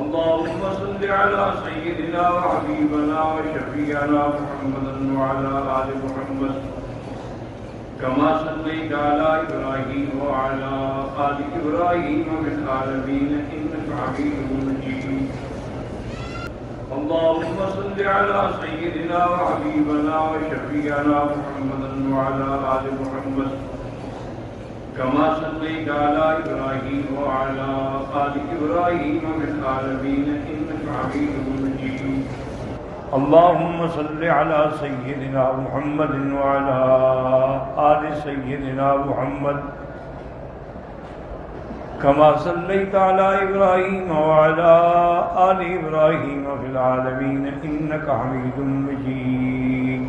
اللهم صل على سيدنا وحبيبنا وشفيعنا محمد وعلى آل محمد كما صليت على إبراهيم وعلى آل إبراهيم في العالمين إنك حميد مجيد اللهم صل على سيدنا وحبيبنا وشفيعنا محمد وعلى آل محمد كما صليت على إبراهيم وعلى آل إبراهيم في العالمين إنك حميد مجيد اللهم صل على سيدنا محمد وعلى آل سيدنا محمد كما صليت على إبراهيم وعلى آل إبراهيم في العالمين إنك حميد مجيد